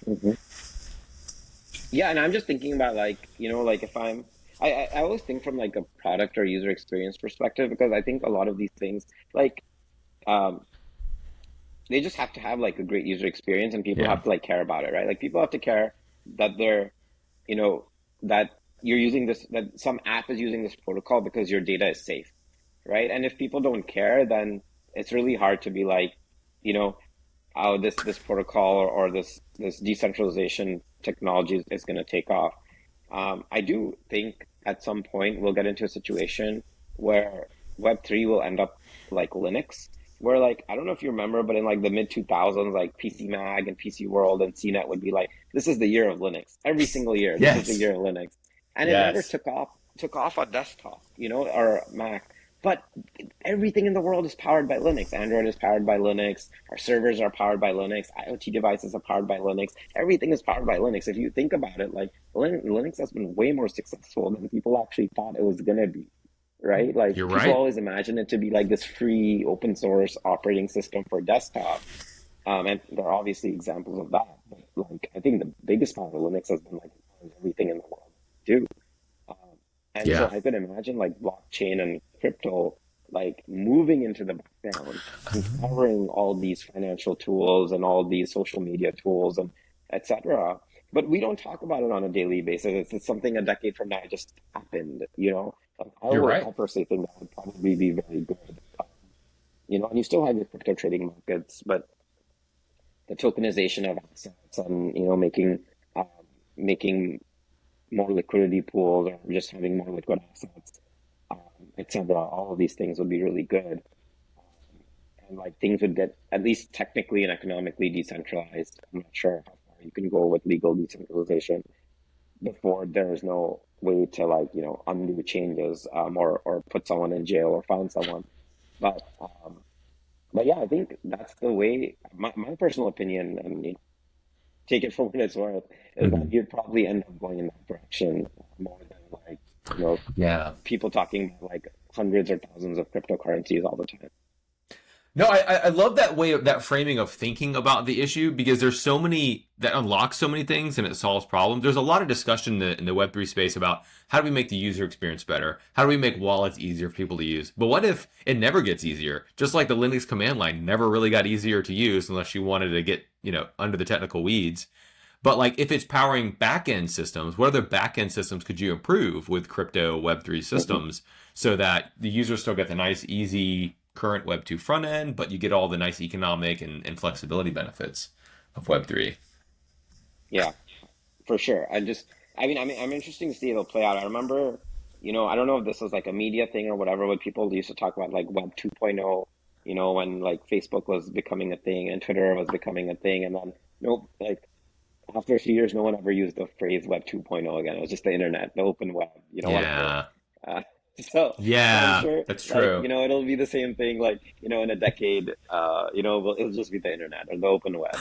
Hmm. Yeah, and I'm just thinking about like, like if I always think from like a product or user experience perspective because I think a lot of these things like um they just have to have like a great user experience and people Yeah. have to like care about it, right? Like people have to care that they're, you know, that you're using this, that some app is using this protocol because your data is safe, right? And if people don't care, then it's really hard to be like, you know, how this protocol or this decentralization technology is going to take off. I do think at some point we'll get into a situation where Web3 will end up like Linux, where like I don't know if you remember, but in like the mid 2000s, like PC Mag and PC World and CNET would be like, this is the year of Linux. Every single year, this is the Yes. year of Linux, and it never Yes. took off on desktop, or Mac. But everything in the world is powered by Linux. Android is powered by Linux. Our servers are powered by Linux. IoT devices are powered by Linux. Everything is powered by Linux. If you think about it, like Linux has been way more successful than people actually thought it was gonna be, right? Like You're people right. always imagine it to be like this free open source operating system for desktop. And there are obviously examples of that. But like I think the biggest part of Linux has been like everything in the world too. Um, and so Yeah. I could imagine like blockchain and crypto like moving into the background and powering all these financial tools and all these social media tools and etc. But we don't talk about it on a daily basis. It's something a decade from now it just happened. You're I right. personally think that would probably be very good. And you still have your crypto trading markets, but the tokenization of assets and um, making more liquidity pools or just having more liquid assets, etc. All of these things would be really good, and like things would get at least technically and economically decentralized. I'm not sure how far you can go with legal decentralization before there is no way to like undo changes, or put someone in jail or fine someone. But yeah, I think that's the way. My personal opinion, and take it for what it's worth, is that Mhm. you'd probably end up going in that direction more than like you know Yeah. people talking about like hundreds or thousands of cryptocurrencies all the time. No, I love that way of that framing of thinking about the issue because there's so many that unlocks so many things and it solves problems. There's a lot of discussion in the Web3 space about how do we make the user experience better? How do we make wallets easier for people to use? But what if it never gets easier? Just like the Linux command line never really got easier to use unless you wanted to get, under the technical weeds. But like if it's powering back-end systems, what other back-end systems could you improve with crypto Web3 Hmm. systems so that the users still get the nice, easy current Web2 front end, but you get all the nice economic and flexibility benefits of Web3? Yeah, for sure. I'm interested to see it'll play out. I remember, I don't know if this was like a media thing or whatever, but people used to talk about like Web 2.0, when like Facebook was becoming a thing and Twitter was becoming a thing, and then like after a few years, no one ever used the phrase Web 2.0 again. It was just the internet, the open web, whatever. Yeah. Uh, so I'm Yeah, sure, that's like, true. it'll be the same thing, like, in a decade, it'll just be the internet or the open web.